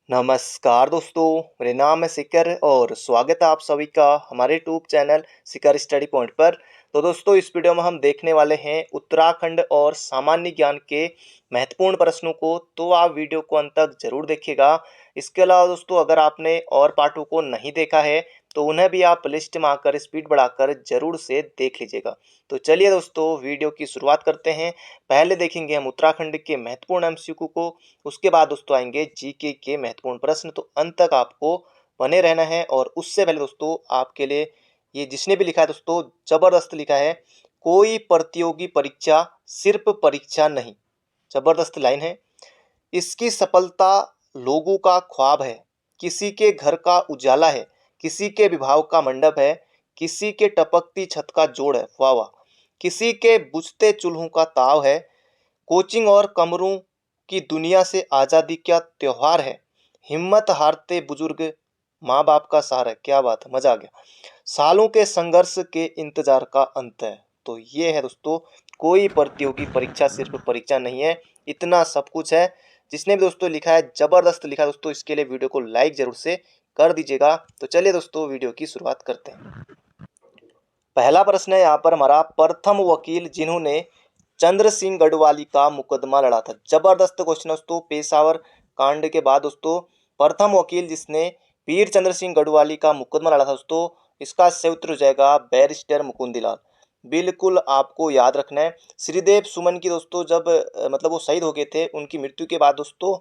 नमस्कार दोस्तों, मेरे नाम है शिखर और स्वागत है आप सभी का हमारे यूट्यूब चैनल शिखर स्टडी पॉइंट पर। तो दोस्तों, इस वीडियो में हम देखने वाले हैं उत्तराखंड और सामान्य ज्ञान के महत्वपूर्ण प्रश्नों को, तो आप वीडियो को अंत तक जरूर देखिएगा। इसके अलावा दोस्तों, अगर आपने और पाठों को नहीं देखा है तो उन्हें भी आप लिस्ट में आकर स्पीड बढ़ाकर जरूर से देख लीजिएगा। तो चलिए दोस्तों, वीडियो की शुरुआत करते हैं। पहले देखेंगे हम उत्तराखंड के महत्वपूर्ण एमसीक्यू को, उसके बाद दोस्तों आएंगे जीके के महत्वपूर्ण प्रश्न। तो अंत तक आपको बने रहना है। और उससे पहले दोस्तों, आपके लिए ये जिसने भी लिखा है दोस्तों, जबरदस्त लिखा है, कोई प्रतियोगी परीक्षा सिर्फ परीक्षा नहीं। जबरदस्त लाइन है। इसकी सफलता लोगों का ख्वाब है, किसी के घर का उजाला है, किसी के विवाह का मंडप है, किसी के टपकती छत का जोड़ है, वाह वाह, किसी के बुझते चूल्हों का ताव है, कोचिंग और कमरों की दुनिया से आज़ादी का त्योहार है, हिम्मत हारते बुजुर्ग माँ बाप का सहारा है। क्या बात है, मजा आ गया। सालों के संघर्ष के इंतजार का अंत है। तो ये है दोस्तों, कोई प्रतियोगी परीक्षा सिर्फ परीक्षा नहीं है। इतना सब कुछ है। जिसने भी दोस्तों लिखा है, जबरदस्त लिखा है दोस्तों। इसके लिए वीडियो को लाइक जरूर से कर दीजिएगा। तो चलिए दोस्तों, वीडियो की शुरुआत करते हैं। पहला प्रश्न है यहाँ पर हमारा, प्रथम वकील जिन्होंने चंद्र सिंह गढ़वाली का मुकदमा लड़ा था। जबरदस्त क्वेश्चन है दोस्तों। पेशावर कांड के बाद दोस्तों प्रथम वकील जिसने वीर चंद्र सिंह गढ़वाली का मुकदमा लड़ा था दोस्तों, इसका सही उत्तर हो जाएगा बैरिस्टर मुकुंदीलाल। बिल्कुल आपको याद रखना है। श्रीदेव सुमन की दोस्तों जब मतलब वो शहीद हो गए थे, उनकी मृत्यु के बाद दोस्तों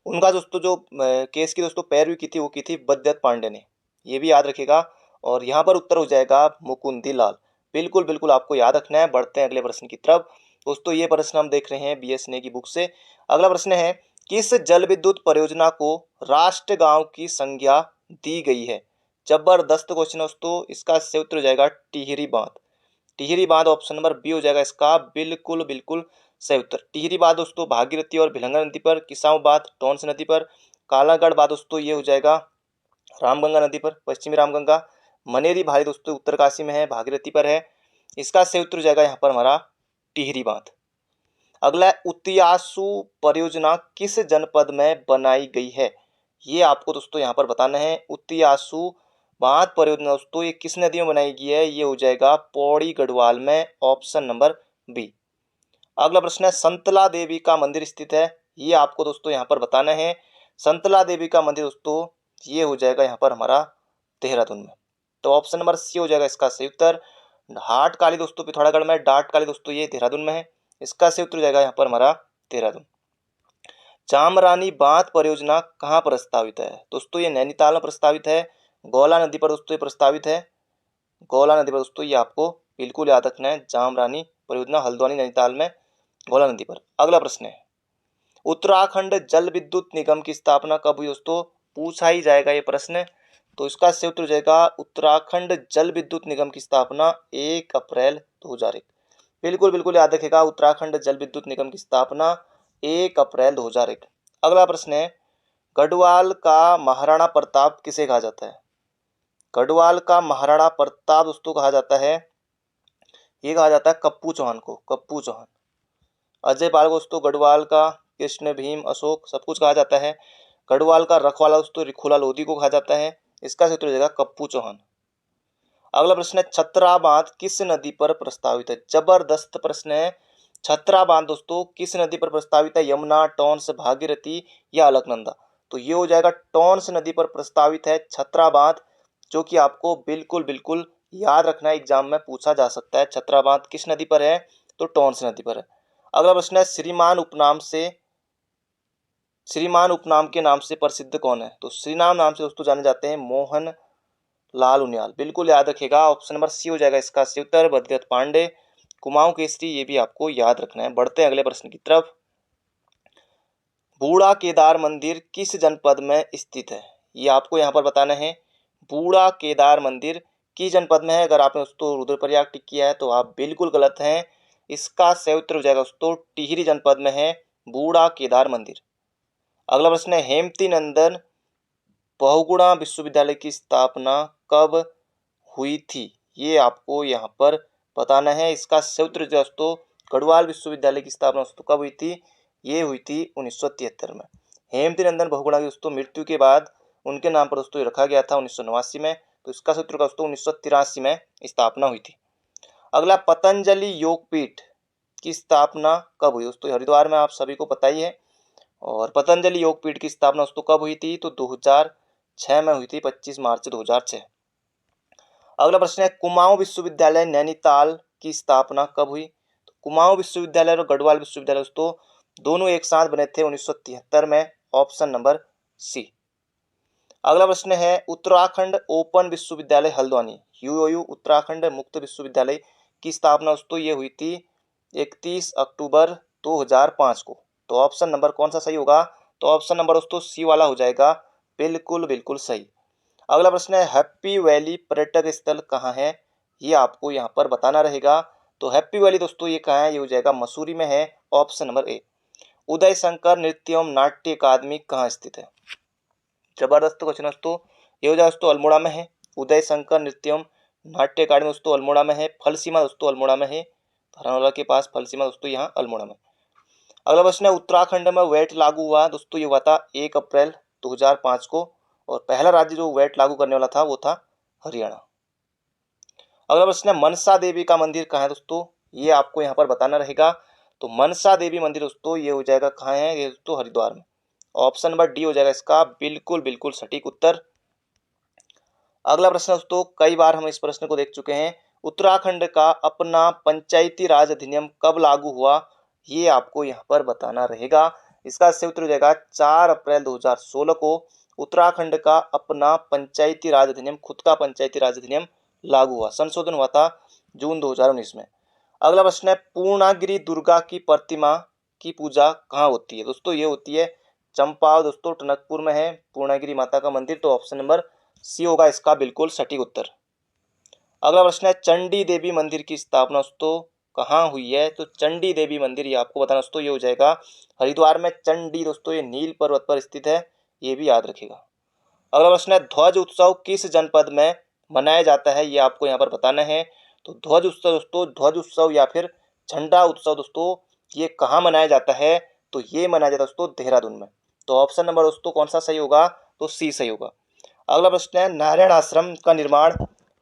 उनका दोस्तों जो केस की दोस्तों पैरवी की थी, वो की थी बद्यत पांडे ने। ये भी याद रखिएगा। और यहाँ पर उत्तर हो जाएगा मुकुंदीलाल। बिल्कुल बिल्कुल आपको याद रखना है। बढ़ते हैं अगले प्रश्न की तरफ। दोस्तों ये प्रश्न हम देख रहे हैं बीएस ने की बुक से। अगला प्रश्न है, किस जल विद्युत परियोजना को राष्ट्र गांव की संज्ञा दी गई है। जबरदस्त क्वेश्चन है दोस्तों। इसका सही उत्तर हो जाएगा टिहरी बांध। टिहरी बांध ऑप्शन नंबर बी हो जाएगा इसका बिल्कुल बिल्कुल सही उत्तर। टिहरी बांध दोस्तों भागीरथी और भिलंगा नदी पर, किसाऊ बांध टोंस नदी पर, कालागढ़ बांध दोस्तों ये हो जाएगा रामगंगा नदी पर, पश्चिमी रामगंगा। मनेरी भारी दोस्तों उत्तरकाशी में है, भागीरथी पर है। इसका सही उत्तर हो जाएगा यहाँ पर हमारा टिहरी बांध। अगला है, उतियासु परियोजना किस जनपद में बनाई गई है। ये आपको दोस्तों यहाँ पर बताना है। उतियासु बांध परियोजना दोस्तों ये किस नदी में बनाई गई है। ये हो जाएगा पौड़ी गढ़वाल में, ऑप्शन नंबर बी। अगला प्रश्न है, संतला देवी का मंदिर स्थित है। ये आपको दोस्तों यहाँ पर बताना है। संतला देवी का मंदिर दोस्तों ये हो जाएगा यहाँ पर हमारा देहरादून में। तो ऑप्शन नंबर सी हो जाएगा इसका सही उत्तर। हाट काली दोस्तों पिथौरागढ़ में, डाट काली दोस्तों ये देहरादून में है। इसका सही उत्तर हो जाएगा यहाँ पर हमारा देहरादून। चामरानी बांध परियोजना कहाँ प्रस्तावित है दोस्तों। ये नैनीताल में प्रस्तावित है। गौला नदी पर दोस्तों ये प्रस्तावित है। गौला नदी पर दोस्तों ये आपको बिल्कुल याद रखना है। चामरानी परियोजना हल्द्वानी नैनीताल में, गौला नदी पर। अगला प्रश्न है, उत्तराखंड जल विद्युत निगम की स्थापना कब हुई दोस्तों। पूछा ही जाएगा ये प्रश्न। तो इसका सही उत्तर हो जाएगा उत्तराखंड जल विद्युत निगम की स्थापना 1 अप्रैल 2001। बिल्कुल बिल्कुल याद रखेगा, उत्तराखंड जल विद्युत निगम की स्थापना 1 अप्रैल 2001। अगला प्रश्न है, गढ़वाल का महाराणा प्रताप किसे कहा जाता है। गढ़वाल का महाराणा प्रताप दोस्तों कहा जाता है, ये कहा जाता है कप्पू चौहान को, कप्पू चौहान। अजय पाल दोस्तों गढ़वाल का, कृष्ण भीम अशोक सब कुछ कहा जाता है। गढ़वाल का रखवाला दोस्तों रिखोला लोधी को कहा जाता है। इसका सूत्र हो जाएगा कप्पू चौहान। अगला प्रश्न है, छतरा बांध किस नदी पर प्रस्तावित है। जबरदस्त प्रश्न है। छतरा बांध दोस्तों किस नदी पर प्रस्तावित है। यमुना, टोंस, भागीरथी या अलकनंदा। तो ये हो जाएगा टोंस नदी पर प्रस्तावित है छतरा बांध, जो कि आपको बिल्कुल बिल्कुल याद रखना है। एग्जाम में पूछा जा सकता है छतरा बांध किस नदी पर है, तो टोंस नदी पर है। अगला प्रश्न है, श्रीमान उपनाम के नाम से प्रसिद्ध कौन है। तो श्रीनाम नाम से दोस्तों जाने जाते हैं मोहन लाल उनियाल। बिल्कुल याद रखिएगा, ऑप्शन नंबर सी हो जाएगा इसका सही उत्तर बद्रथ पांडे, कुमाऊं केसरी। ये भी आपको याद रखना है। बढ़ते हैं अगले प्रश्न की तरफ। बूढ़ा केदार मंदिर किस जनपद में स्थित है। ये आपको यहाँ पर बताना है। बूढ़ा केदार मंदिर किस जनपद में है। अगर आपने दोस्तों रुद्रप्रयाग टिक किया है तो आप बिल्कुल गलत हैं। इसका सही उत्तर हो जाएगा दोस्तों टिहरी जनपद में है बूढ़ा केदार मंदिर। अगला प्रश्न है, हेमती नंदन बहुगुणा विश्वविद्यालय की स्थापना कब हुई थी। ये आपको यहाँ पर बताना है। इसका सही उत्तर दोस्तों गढ़वाल विश्वविद्यालय की स्थापना दोस्तों कब हुई थी। ये हुई थी 1973 में। हेमवती नंदन बहुगुणा की दोस्तों मृत्यु के बाद उनके नाम पर दोस्तों ये रखा गया था 1989 में। तो इसका सूत्र का दोस्तों 1983 में स्थापना हुई थी। अगला, पतंजलि योगपीठ की स्थापना कब हुई दोस्तों? हरिद्वार में आप सभी को पता ही है। और पतंजलि योगपीठ की स्थापना दोस्तों कब हुई थी? तो 2006 में हुई थी, 25 मार्च 2006। अगला प्रश्न है, कुमाऊं विश्वविद्यालय नैनीताल की स्थापना कब हुई? तो कुमाऊं विश्वविद्यालय और गढ़वाल विश्वविद्यालय दोस्तों दोनों एक साथ बने थे 1973 में। Option number C. अगला प्रश्न है, उत्तराखंड ओपन विश्वविद्यालय हल्द्वानी यूओयू उत्तराखंड मुक्त विश्वविद्यालय की स्थापना दोस्तों ये हुई थी 31 अक्टूबर 2005 को। तो ऑप्शन नंबर कौन सा सही होगा? तो ऑप्शन नंबर दोस्तों सी वाला हो जाएगा, बिल्कुल बिल्कुल सही। अगला प्रश्न है, हैप्पी वैली पर्यटक स्थल कहाँ है? ये आपको यहाँ पर बताना रहेगा। तो हैप्पी वैली दोस्तों ये कहाँ है? ये हो जाएगा मसूरी में है। Option number A. Uday Shankar नृत्य एवं नाट्य अकादमी कहाँ स्थित है? जबरदस्त क्वेश्चन दोस्तों। ये हो जाए दोस्तों अल्मोड़ा में है। उदय शंकर नृत्य एवं नाट्य अकादमी दोस्तों अल्मोड़ा में है। फलसीमा दोस्तों अल्मोड़ा में है, धरमशाला के पास फलसीमा दोस्तों यहाँ अल्मोड़ा में। अगला प्रश्न है, उत्तराखंड में वैट लागू हुआ दोस्तों ये हुआ था 1 अप्रैल 2005 को। और पहला राज्य जो वैट लागू करने वाला था वो था हरियाणा। अगला प्रश्न है, मनसा देवी का मंदिर कहाँ है दोस्तों? ये आपको यहाँ पर बताना रहेगा। तो मनसा देवी मंदिर दोस्तों ये हो जाएगा कहाँ है? ये दोस्तों हरिद्वार में। ऑप्शन नंबर डी हो जाएगा इसका बिल्कुल बिल्कुल सटीक उत्तर। अगला प्रश्न दोस्तों, कई बार हम इस प्रश्न को देख चुके हैं। उत्तराखंड का अपना पंचायती राज अधिनियम कब लागू हुआ? ये आपको यहाँ पर बताना रहेगा। इसका सही उत्तर हो जाएगा 4 अप्रैल 2016 को उत्तराखंड का अपना पंचायती राज अधिनियम, खुद का पंचायती राज अधिनियम लागू हुआ। संशोधन हुआ था जून 2019 में। अगला प्रश्न है, पूर्णागिरि दुर्गा की प्रतिमा की पूजा कहाँ होती है? दोस्तों ये होती है चंपाव दोस्तों, टनकपुर में है पूर्णागिरि माता का मंदिर। तो ऑप्शन नंबर सी होगा इसका बिल्कुल सटीक उत्तर। अगला प्रश्न है, चंडी देवी मंदिर की स्थापना दोस्तों कहाँ हुई है? तो चंडी देवी मंदिर ये आपको बताना दोस्तों ये हो जाएगा हरिद्वार में। चंडी दोस्तों ये नील पर्वत पर स्थित है, ये भी याद रखिएगा। अगला प्रश्न है, ध्वज उत्सव किस जनपद में मनाया जाता है? ये आपको यहाँ पर बताना है। तो ध्वज उत्सव दोस्तों, ध्वज उत्सव या फिर झंडा उत्सव दोस्तों ये कहाँ मनाया जाता है? तो ये मनाया जाता है दोस्तों देहरादून में। तो ऑप्शन नंबर दोस्तों कौन सा सही होगा? तो सी सही होगा। अगला प्रश्न है, नारायण आश्रम का निर्माण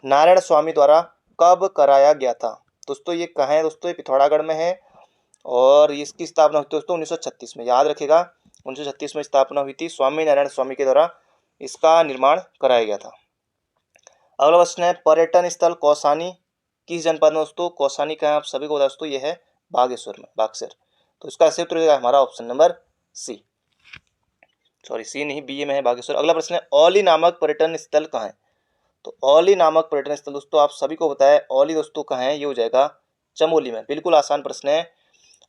नारायण स्वामी द्वारा कब कराया गया था? दोस्तों ये कहाँ है? दोस्तों ये पिथौरागढ़ में है। और इसकी स्थापना हुई थी दोस्तों 1936 में, याद रखिएगा 1936 में स्थापना हुई थी, स्वामी नारायण स्वामी के द्वारा इसका निर्माण कराया गया था। अगला प्रश्न है, पर्यटन स्थल कौसानी किस जनपद में दोस्तों? कौसानी का है आप सभी को बता दोस्तों ये है बागेश्वर में, बागेश्वर। तो इसका सही उत्तर होगा हमारा option number C, sorry C नहीं बी में है बागेश्वर। अगला प्रश्न है, औली नामक पर्यटन स्थल कहाँ है? तो औली नामक पर्यटन स्थल दोस्तों आप सभी को बताया औली दोस्तों कहाँ है? ये हो जाएगा चमोली में। बिल्कुल आसान प्रश्न है।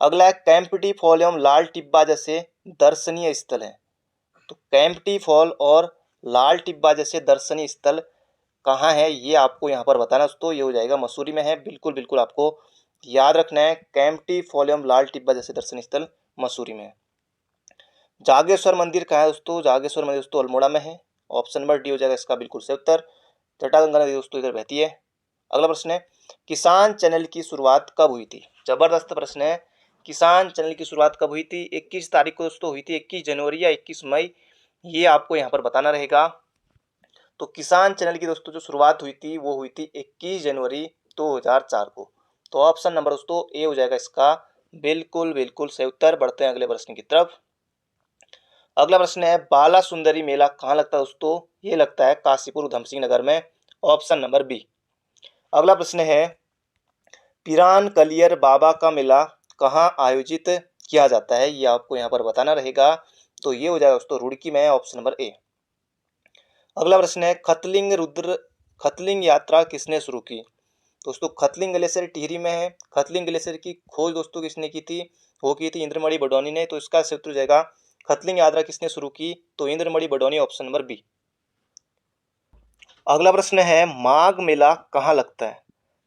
अगला है, कैंपटी फॉल एवं लाल टिब्बा जैसे दर्शनीय स्थल है। तो कैंपटी फॉल और लाल टिब्बा जैसे दर्शनीय स्थल कहाँ है? ये आपको यहाँ पर बताना दोस्तों ये हो जाएगा मसूरी में है। बिल्कुल बिल्कुल आपको याद रखना है, कैंपटी फॉल एवं लाल टिब्बा जैसे दर्शनीय स्थल मसूरी में है। जागेश्वर मंदिर कहाँ है दोस्तों? जागेश्वर मंदिर दोस्तों अल्मोड़ा में है। ऑप्शन नंबर डी हो जाएगा इसका बिल्कुल सही उत्तर। जटागंगा नदी दोस्तों इधर बहती है। अगला प्रश्न है, किसान चैनल की शुरुआत कब हुई थी? जबरदस्त प्रश्न है। किसान चैनल की शुरुआत कब हुई थी? 21 तारीख को दोस्तों हुई थी, 21 जनवरी या 21 मई, ये आपको यहाँ पर बताना रहेगा। तो किसान चैनल की दोस्तों जो शुरुआत हुई थी वो हुई थी 21 जनवरी 2004 को। तो ऑप्शन नंबर दोस्तों ए हो जाएगा इसका बिल्कुल बिल्कुल सही उत्तर। बढ़ते हैं अगले प्रश्न की तरफ। अगला प्रश्न है, बाला सुंदरी मेला कहाँ लगता है दोस्तों? ये लगता है काशीपुर उधमसिंह नगर में। Option number B. अगला प्रश्न है, पिरान कलियर बाबा का मेला कहाँ आयोजित किया जाता है? ये आपको यहाँ पर बताना रहेगा। तो ये हो जाएगा दोस्तों रुड़की में। ऑप्शन नंबर ए। अगला प्रश्न है, खतलिंग यात्रा किसने शुरू की? दोस्तों खतलिंग ग्लेशियर टिहरी में है। खतलिंग ग्लेशियर की खोज दोस्तों किसने की थी? वो की थी इंद्रमणि बडौनी ने। तो इसका सही उत्तर हो जाएगा खतलिंग यात्रा किसने शुरू की? तो Indramani Badoni. Option number B. अगला प्रश्न है, माघ मेला कहाँ लगता है?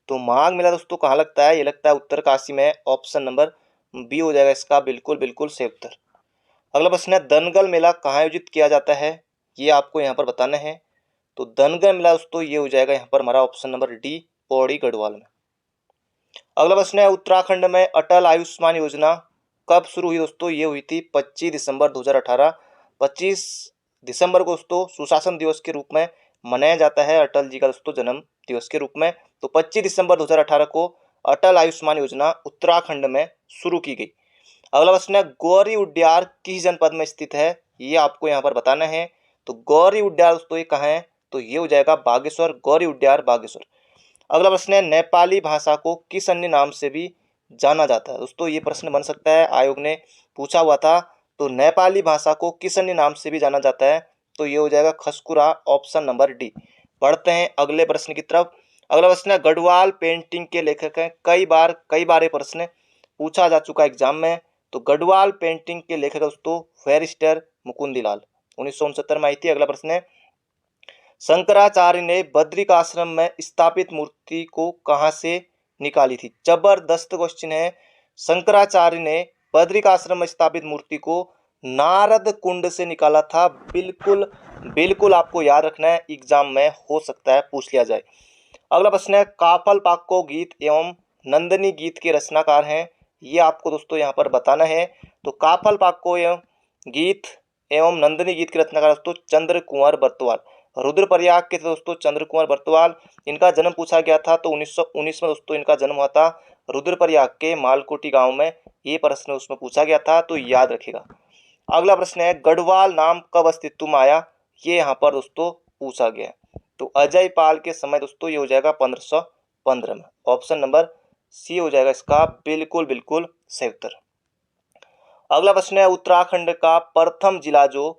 तो माघ मेला दोस्तों कहाँ लगता है? ये लगता है उत्तरकाशी में। ऑप्शन नंबर बी हो जाएगा इसका बिल्कुल बिल्कुल सही उत्तर। अगला प्रश्न है, दनगल मेला कहाँ आयोजित किया जाता है? ये आपको यहाँ पर बताना है। तो दनगल मेला दोस्तों ये हो जाएगा यहाँ पर हमारा option number D, Pauri Garhwal में। अगला प्रश्न है, उत्तराखंड में अटल आयुष्मान योजना कब शुरू हुई दोस्तों? ये हुई थी 25 दिसंबर 2018। 25 दिसंबर को दोस्तों सुशासन दिवस के रूप में मनाया जाता है, अटल जी का दोस्तों जन्म दिवस के रूप में। तो 25 दिसंबर 2018 को अटल आयुष्मान योजना उत्तराखंड में शुरू की गई। अगला प्रश्न है, गौरी उड्यार किस जनपद में स्थित है, ये आपको यहाँ पर बताना है। तो गौरी उड्यार दोस्तों ये कहाँ है, तो ये हो जाएगा बागेश्वर, गौरी उड्यार बागेश्वर। अगला प्रश्न है, नेपाली भाषा को किस अन्य नाम से भी जाना जाता है। दोस्तों ये प्रश्न बन सकता है, आयोग ने पूछा हुआ था। तो नेपाली भाषा को किस अन्य नाम से भी जाना जाता है, तो ये हो जाएगा खसकुरा, ऑप्शन नंबर डी। बढ़ते हैं अगले प्रश्न की तरफ। अगला प्रश्न है, गढ़वाल पेंटिंग के लेखक हैं। कई बार ये प्रश्न पूछा जा चुका है एग्जाम में। तो गढ़वाल पेंटिंग के लेखक दोस्तों बैरिस्टर मुकुंदलाल, 1969 में आई थी। अगला प्रश्न है, शंकराचार्य ने बद्रिकाश्रम में स्थापित मूर्ति को कहां से निकाली थी। जबरदस्त क्वेश्चन है। शंकराचार्य ने बद्रिकाश्रम में स्थापित मूर्ति को नारद कुंड से निकाला था। बिल्कुल बिल्कुल आपको याद रखना है, एग्जाम में हो सकता है पूछ लिया जाए। अगला प्रश्न है, काफल पाको गीत एवं नंदनी गीत के रचनाकार हैं, ये आपको दोस्तों यहाँ पर बताना है। तो काफल पाको एवं गीत एवं नंदनी गीत के रचनाकार दोस्तों चंद्र कुंवर बर्तवाल। रुद्रप्रयाग के थे दोस्तों चंद्र कुंवर बर्तवाल। इनका जन्म पूछा गया था तो 1919 में दोस्तों इनका जन्म हुआ था रुद्रप्रयाग के मालकोटी गांव में। ये प्रश्न उसमें पूछा गया था, तो याद रखिएगा। अगला प्रश्न है, गढ़वाल नाम कब अस्तित्व में आया, ये यहाँ पर दोस्तों पूछा गया है। तो अजय पाल के समय दोस्तों ये हो जाएगा 1515 में। ऑप्शन नंबर सी हो जाएगा इसका बिल्कुल बिल्कुल सही उत्तर। अगला प्रश्न है, उत्तराखंड का प्रथम जिला जो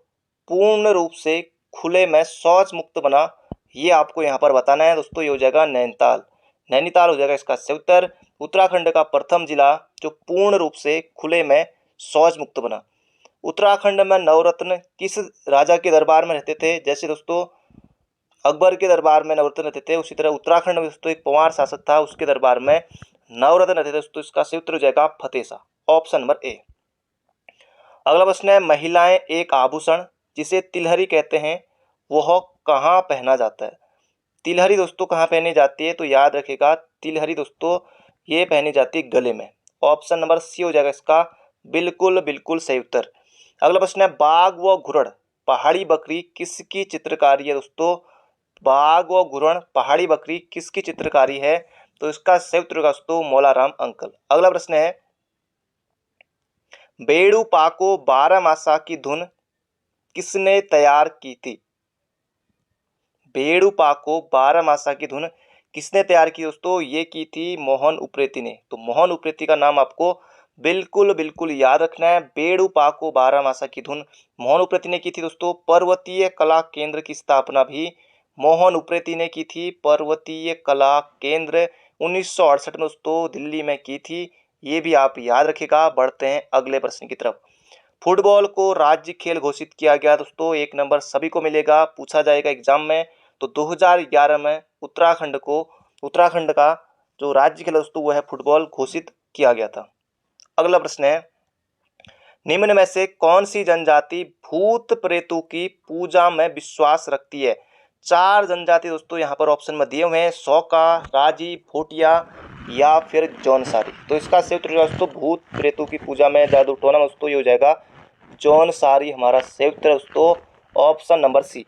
पूर्ण रूप से खुले में शौच मुक्त बना, ये आपको यहाँ पर बताना है दोस्तों। ये हो जाएगा नैनीताल, नैनीताल हो जाएगा इसका सही उत्तर। उत्तराखंड का प्रथम जिला जो पूर्ण रूप से खुले में शौच मुक्त बना। उत्तराखंड में नवरत्न किस राजा के दरबार में रहते थे। जैसे दोस्तों अकबर के दरबार में नवरत्न रहते थे, उसी तरह उत्तराखंड में दोस्तों एक पंवार शासक था, उसके दरबार में नवरत्न रहते थे दोस्तों। इसका सही उत्तर हो जाएगा फतेह शाह, ऑप्शन नंबर ए। अगला प्रश्न है, महिलाएं एक आभूषण जिसे तिलहरी कहते हैं वह कहाँ पहना जाता है। तिलहरी दोस्तों कहाँ पहनी जाती है, तो याद रखिएगा तिलहरी दोस्तों ये पहनी जाती है गले में। ऑप्शन नंबर सी हो जाएगा इसका बिल्कुल बिल्कुल सही उत्तर। अगला प्रश्न है, बाघ व घुड़न पहाड़ी बकरी किसकी चित्रकारी है दोस्तों। बाघ व घुड़न पहाड़ी बकरी किसकी चित्रकारी है, तो इसका सही उत्तर होगा दोस्तों मौलाराम अंकल। अगला प्रश्न है, बेड़ू पाको बारहमासा की धुन किसने तैयार की थी। बेड़ू पाको बारहमासा की धुन किसने तैयार की दोस्तों, ये की थी मोहन उप्रेती ने। तो मोहन उप्रेती का नाम आपको बिल्कुल बिल्कुल याद रखना है। बेड़ू पाको बारहमासा की धुन मोहन उप्रेती ने की थी दोस्तों। पर्वतीय कला केंद्र की स्थापना भी मोहन उप्रेती ने की थी। पर्वतीय कला केंद्र 1968 में दोस्तों दिल्ली में की थी, ये भी आप याद रखिएगा। बढ़ते हैं अगले प्रश्न की तरफ। फुटबॉल को राज्य खेल घोषित किया गया दोस्तों, एक नंबर सभी को मिलेगा, पूछा जाएगा एग्जाम में। तो 2011 में उत्तराखंड का जो राज्य खेल दोस्तों वो है फुटबॉल घोषित किया गया था। अगला प्रश्न है, निम्न में से कौन सी जनजाति भूत प्रेतों की पूजा में विश्वास रखती है। 4 जनजाति दोस्तों यहाँ पर ऑप्शन में दिए हुए हैं, सौका, राजी, भोटिया या फिर जौनसारी। तो इसका सही उत्तर दोस्तों भूत प्रेतों की पूजा में जादू टोना दोस्तों ये हो जाएगा जौनसारी, हमारा सही उत्तर दोस्तों ऑप्शन नंबर सी।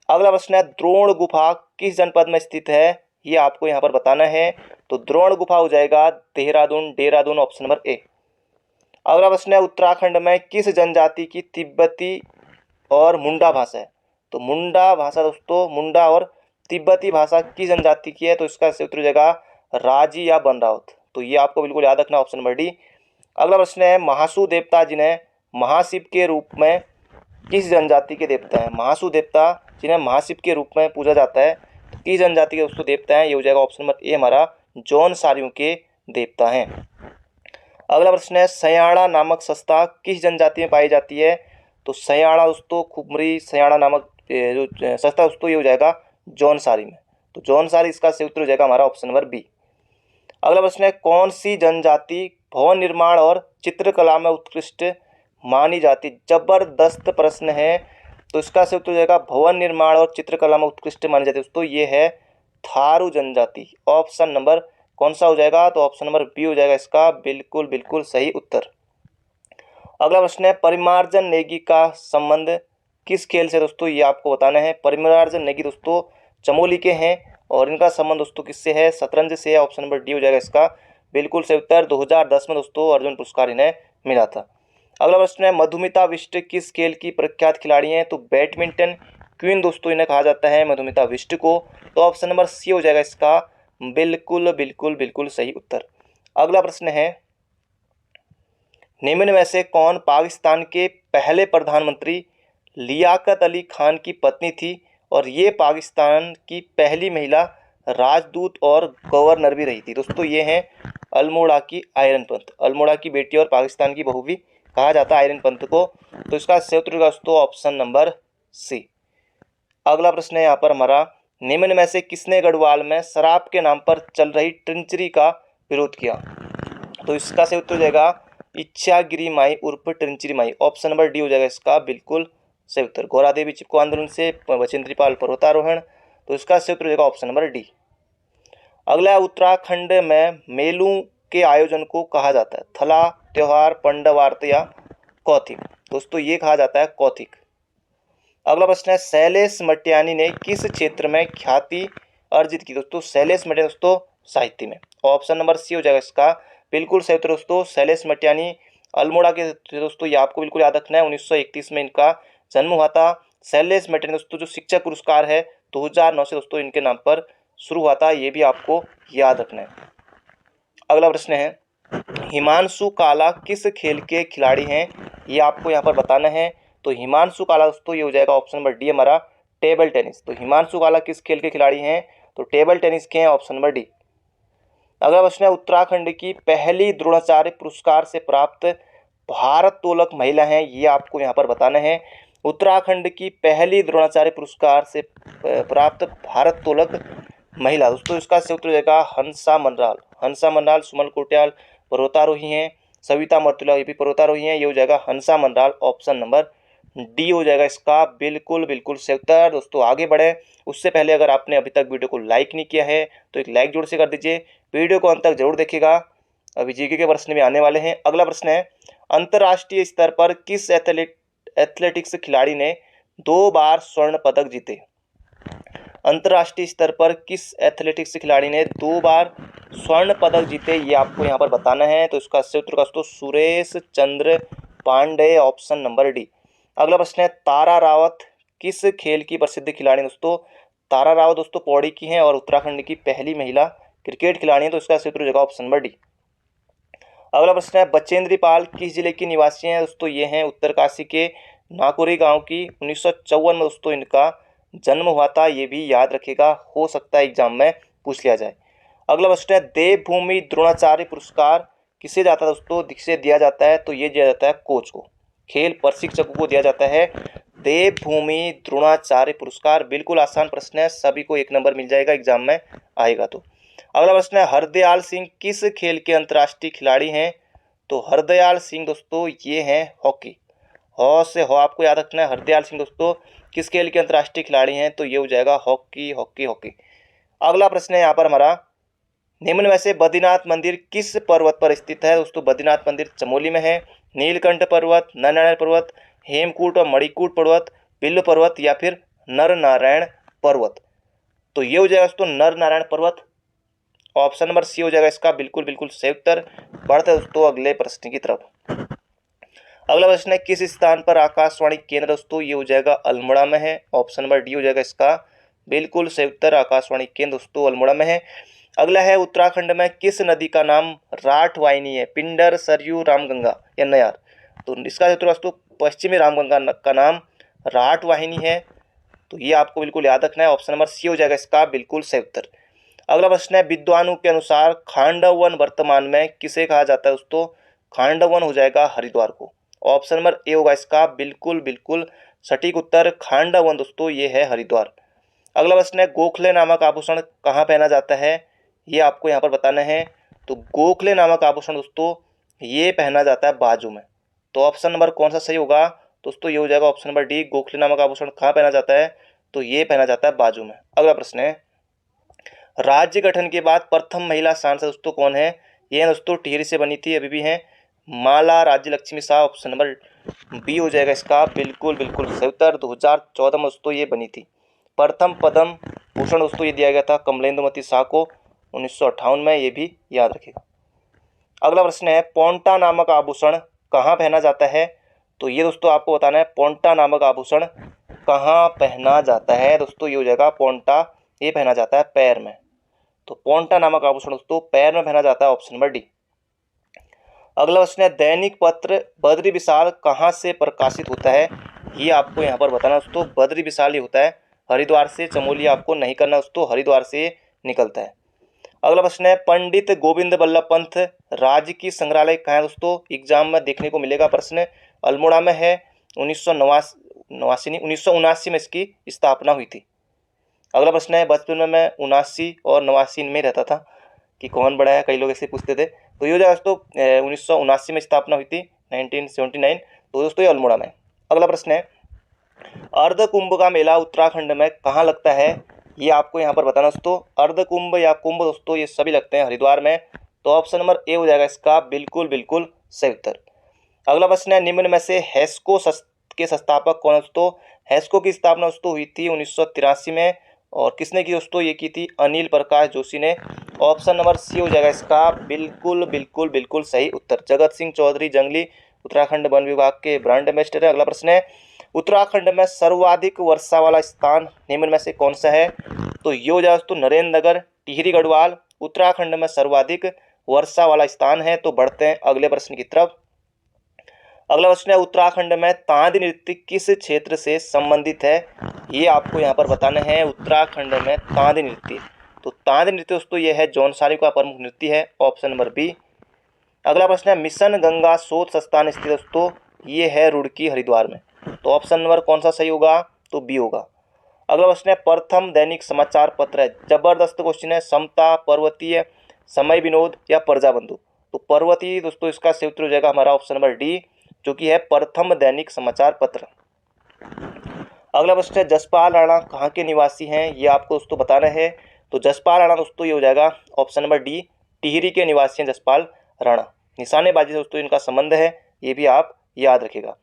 अगला प्रश्न है, द्रोण गुफा किस जनपद में स्थित है, ये आपको यहाँ पर बताना है। तो द्रोण गुफा हो जाएगा देहरादून, ऑप्शन नंबर ए। अगला प्रश्न है, उत्तराखंड में किस जनजाति की तिब्बती और मुंडा भाषा है। तो मुंडा भाषा दोस्तों, मुंडा और तिब्बती भाषा किस जनजाति की है, तो इसका सही उत्तर हो जाएगा राजी या बनरावत। तो ये आपको बिल्कुल याद रखना, ऑप्शन नंबर डी। अगला प्रश्न है, महासू देवता जिन्हें महाशिव के रूप में किस जनजाति के देवता हैं। महासू देवता जिन्हें महाशिव के रूप में पूजा जाता है तो किस जनजाति के दोस्तों देवता हैं, ये हो जाएगा ऑप्शन नंबर ए हमारा जौनसारियों के देवता हैं। अगला प्रश्न है, सयाड़ा नामक संस्था किस जनजाति में पाई जाती है। तो सयाड़ा दोस्तों खुमरी सयाड़ा नामक जो संस्था दोस्तों ये हो जाएगा जौनसारी में। तो जौनसारी इसका सही उत्तर हो जाएगा हमारा ऑप्शन नंबर बी। अगला प्रश्न है, कौन सी जनजाति भवन निर्माण और चित्रकला में उत्कृष्ट मानी जाती। जबरदस्त प्रश्न है, तो इसका सही उत्तर हो जाएगा भवन निर्माण और चित्रकला में उत्कृष्ट मानी जाती है दोस्तों ये है थारू जनजाति। ऑप्शन नंबर कौन सा हो जाएगा, तो ऑप्शन नंबर बी हो जाएगा इसका बिल्कुल बिल्कुल सही उत्तर। अगला प्रश्न है, परिमार्जन नेगी का संबंध किस खेल से दोस्तों, ये आपको बताना है। परिमरार्जुन नेगी दोस्तों चमोली के हैं और इनका संबंध दोस्तों किससे है, शतरंज से। ऑप्शन नंबर डी हो जाएगा इसका बिल्कुल सही उत्तर। 2010 में दोस्तों अर्जुन पुरस्कार इन्हें मिला था। अगला प्रश्न है, मधुमिता बिष्ट किस खेल की प्रख्यात खिलाड़ी हैं, तो बैडमिंटन क्वीन दोस्तों इन्हें कहा जाता है मधुमिता बिष्ट को। तो ऑप्शन नंबर सी हो जाएगा इसका बिल्कुल बिल्कुल बिल्कुल सही उत्तर। अगला प्रश्न है, निम्न में से कौन पाकिस्तान के पहले प्रधानमंत्री लियाकत अली खान की पत्नी थी और ये पाकिस्तान की पहली महिला राजदूत और गवर्नर भी रही थी। दोस्तों ये हैं अल्मोड़ा की आयरन पंत, अल्मोड़ा की बेटी और पाकिस्तान की बहू भी कहा जाता है आयरन पंत को। तो इसका सही उत्तर दोस्तों ऑप्शन नंबर सी। अगला प्रश्न है यहाँ पर हमारा, निम्न में से किसने गढ़वाल में शराब के नाम पर चल रही ट्रिंचरी का विरोध किया, तो इसका सही उत्तर हो जाएगा इच्छागिरी माई उर्फ ट्रिंचरी माई। ऑप्शन नंबर डी हो जाएगा इसका बिल्कुल सही उत्तर। गौरा देवी चिपको आंदोलन से बचेंद्री पाल पर्वतारोहण, तो इसका सही उत्तर हो जाएगा ऑप्शन नंबर डी। अगला है, उत्तराखंड में मेलों के आयोजन को कहा जाता है थला, त्योहार, पंडवार्त या कौथिक। दोस्तों ये कहा जाता है कौथिक। अगला प्रश्न है, शैलेश मटियानी ने किस क्षेत्र में ख्याति अर्जित की, दोस्तों शैलेश मटियानी दोस्तों साहित्य में। ऑप्शन नंबर सी हो जाएगा इसका बिल्कुल सही उत्तर दोस्तों। शैलेश मटियानी अल्मोड़ा के दोस्तों, ये आपको बिल्कुल याद रखना है। 1931 में इनका जन्म हुआ था। शैलेश मटियानी दोस्तों जो शिक्षक पुरस्कार है 2009 से दोस्तों इनके नाम पर शुरू हुआ था, ये भी आपको याद रखना है। अगला प्रश्न है, हिमांशु काला किस खेल के खिलाड़ी हैं, ये आपको यहाँ पर बताना है। तो हिमांशु काला दोस्तों ये हो जाएगा ऑप्शन नंबर डी हमारा टेबल टेनिस। तो हिमांशु काला किस खेल के खिलाड़ी हैं, तो टेबल टेनिस के हैं, ऑप्शन नंबर डी। अगला प्रश्न है, उत्तराखंड की पहली द्रोणाचार्य पुरस्कार से प्राप्त भारत्तोलक महिला हैं, ये आपको यहाँ पर बताना है। उत्तराखंड की पहली द्रोणाचार्य पुरस्कार से प्राप्त भारत्तोलक महिला दोस्तों, इसका सही उत्तर हो जाएगा हंसा मनराल। हंसा मनराल सुमन कोटियाल पर्वतारोही हैं, सविता मर्तुला ये भी पर्वतारोही हैं, ये हो जाएगा हंसा मनराल। ऑप्शन नंबर डी हो जाएगा इसका बिल्कुल बिल्कुल सही उत्तर। दोस्तों आगे बढ़े उससे पहले अगर आपने अभी तक वीडियो को लाइक नहीं किया है तो एक लाइक जोर से कर दीजिए, वीडियो को अंत तक जरूर देखिएगा, अभी जीके के प्रश्न भी आने वाले हैं। अगला प्रश्न है, अंतर्राष्ट्रीय स्तर पर किस एथलेटिक्स खिलाड़ी ने 2 बार स्वर्ण पदक जीते। अंतर्राष्ट्रीय स्तर पर किस एथलेटिक्स खिलाड़ी ने 2 बार स्वर्ण पदक जीते, ये आपको यहाँ पर बताना है। तो इसका सही उत्तर दोस्तों Suresh Chandra Pandey, option number D. अगला प्रश्न है, तारा रावत किस खेल की प्रसिद्ध खिलाड़ी दोस्तों। तारा रावत दोस्तों पौड़ी की हैं और उत्तराखंड की पहली महिला क्रिकेट खिलाड़ी है, तो इसका सही उत्तर हो जाएगा ऑप्शन नंबर डी। अगला प्रश्न है, बचेंद्री पाल किस जिले की निवासी हैं दोस्तों, ये हैं उत्तरकाशी के नाकुरी गांव की। 1954 में दोस्तों इनका जन्म हुआ था, ये भी याद रखिएगा, हो सकता है एग्जाम में पूछ लिया जाए। अगला प्रश्न है, देवभूमि द्रोणाचार्य पुरस्कार किसे जाता है दोस्तों, किसे दिया जाता है, तो ये दिया जाता है कोच को, खेल प्रशिक्षकों को दिया जाता है देवभूमि द्रोणाचार्य पुरस्कार। बिल्कुल आसान प्रश्न है, सभी को 1 नंबर मिल जाएगा एग्जाम में आएगा तो। अगला प्रश्न है, हरदयाल सिंह किस खेल के अंतर्राष्ट्रीय खिलाड़ी हैं, तो हरदयाल सिंह दोस्तों ये हैं हॉकी। हॉ से हो आपको याद रखना है, हरदयाल सिंह दोस्तों किस खेल के अंतर्राष्ट्रीय खिलाड़ी हैं, तो ये हो जाएगा हॉकी हॉकी हॉकी। अगला प्रश्न है यहाँ पर हमारा, निम्न में से बद्रीनाथ मंदिर किस पर्वत पर स्थित है दोस्तों। बद्रीनाथ मंदिर चमोली में है, नीलकंठ पर्वत, नरनारायण पर्वत, हेमकूट और मणिकूट पर्वत, बिल्व पर्वत या फिर नर नारायण पर्वत। तो ये हो जाएगा दोस्तों नर नारायण पर्वत। ऑप्शन नंबर सी हो जाएगा इसका बिल्कुल बिल्कुल सही उत्तर। बढ़ते दोस्तों अगले प्रश्न की तरफ। अगला प्रश्न है, किस स्थान पर आकाशवाणी केंद्र दोस्तों, ये हो जाएगा अल्मोड़ा में है। ऑप्शन नंबर डी हो जाएगा इसका बिल्कुल सही उत्तर। आकाशवाणी केंद्र दोस्तों अल्मोड़ा में है। अगला है, उत्तराखंड में किस नदी का नाम राठ वाहिनी है, पिंडर, सरयू, रामगंगा या नयार। तो इसका उत्तर दोस्तों पश्चिमी रामगंगा का नाम राठ वाहिनी है, तो ये आपको बिल्कुल याद रखना है। ऑप्शन नंबर सी हो जाएगा इसका बिल्कुल सही उत्तर। अगला प्रश्न है, विद्वानों के अनुसार खांडव वन वर्तमान में किसे कहा जाता है दोस्तों। खांडव वन हो जाएगा हरिद्वार को। ऑप्शन नंबर ए होगा इसका बिल्कुल बिल्कुल सटीक उत्तर। खांडव वन दोस्तों ये है हरिद्वार। अगला प्रश्न है, गोखले नामक आभूषण कहाँ पहना जाता है, ये आपको यहाँ पर बताना है। तो गोखले नामक आभूषण दोस्तों ये पहना जाता है बाजू में। तो ऑप्शन नंबर कौन सा सही होगा दोस्तों, ये हो जाएगा ऑप्शन नंबर डी। गोखले नामक आभूषण कहाँ पहना जाता है, तो ये पहना जाता है बाजू में। अगला प्रश्न है, राज्य गठन के बाद प्रथम महिला सांसद दोस्तों कौन है, ये दोस्तों टिहरी से बनी थी, अभी भी हैं Mala Rajya Lakshmi Shah, option number B हो जाएगा इसका बिल्कुल बिल्कुल सही उत्तर। 2014 में दोस्तों ये बनी थी। प्रथम पद्म भूषण दोस्तों ये दिया गया था कमलेंदुमती शाह को 1958 में, ये भी याद रखिएगा। अगला प्रश्न है पोंटा नामक आभूषण कहाँ पहना जाता है? तो ये दोस्तों आपको बताना है पोंटा नामक आभूषण कहाँ पहना जाता है। दोस्तों ये हो जाएगा पोंटा, ये पहना जाता है पैर में। तो पोंटा नामक आभूषण दोस्तों पैर में पहना जाता है, ऑप्शन नंबर डी। अगला प्रश्न है दैनिक पत्र बद्री विशाल कहाँ से प्रकाशित होता है? ये आपको यहाँ पर बताना दोस्तों। बद्री विशाल ये होता है हरिद्वार से, चमोली आपको नहीं करना दोस्तों, हरिद्वार से निकलता है। अगला प्रश्न है पंडित गोविंद बल्लभ पंत राजकीय संग्रहालय कहाँ है? दोस्तों एग्जाम में देखने को मिलेगा प्रश्न, अल्मोड़ा में है। 1979 में इसकी स्थापना हुई थी। अगला प्रश्न है बचपन में मैं 79 और 89 में रहता था कि कौन बड़ा है, कई लोग ऐसे पूछते थे। तो ये हो जाएगा दोस्तों 1979 में स्थापना हुई थी, 1979। तो दोस्तों ये अल्मोड़ा में। अगला प्रश्न है अर्ध कुंभ का मेला उत्तराखंड में कहाँ लगता है? ये आपको यहाँ पर बताना दोस्तों। अर्ध कुंभ या कुंभ दोस्तों ये सभी लगते हैं हरिद्वार में। तो ऑप्शन नंबर ए हो जाएगा इसका बिल्कुल बिल्कुल सही उत्तर। अगला प्रश्न है निम्न में से हेस्को के संस्थापक कौन है? दोस्तों हेस्को की स्थापना दोस्तों हुई थी 1983 में, और किसने की दोस्तों? ये की थी अनिल प्रकाश जोशी ने। ऑप्शन नंबर सी हो जाएगा इसका बिल्कुल बिल्कुल बिल्कुल सही उत्तर। जगत सिंह चौधरी जंगली उत्तराखंड वन विभाग के ब्रांड एम्बेसडर है। अगला प्रश्न है उत्तराखंड में सर्वाधिक वर्षा वाला स्थान निम्न में से कौन सा है? तो ये हो जाएगा दोस्तों नरेंद्रनगर टिहरी गढ़वाल उत्तराखंड में सर्वाधिक वर्षा वाला स्थान है। तो बढ़ते हैं अगले प्रश्न की तरफ। अगला प्रश्न है उत्तराखंड में तांदी नृत्य किस क्षेत्र से संबंधित है? ये आपको यहाँ पर बताना है। उत्तराखंड में तांदी नृत्य, तो तांदी नृत्य दोस्तों ये है जौनसारी का प्रमुख नृत्य है, ऑप्शन नंबर बी। अगला प्रश्न है मिशन गंगा शोध संस्थान स्थित दोस्तों ये है रुड़की हरिद्वार में। तो ऑप्शन नंबर कौन सा सही होगा? तो बी होगा। अगला प्रश्न है प्रथम दैनिक समाचार पत्र है, जबरदस्त क्वेश्चन है, समता, पर्वतीय, समय विनोद या प्रजाबंधु? तो पर्वतीय दोस्तों इसका सही उत्तर हो जाएगा हमारा ऑप्शन नंबर डी, जो कि है प्रथम दैनिक समाचार पत्र। अगला प्रश्न है जसपाल राणा कहाँ के निवासी हैं? ये आपको दोस्तों बताना है। तो जसपाल राणा दोस्तों ये हो जाएगा ऑप्शन नंबर डी, टिहरी के निवासी हैं जसपाल राणा। निशानेबाजी से दोस्तों इनका संबंध है, ये भी आप याद रखिएगा।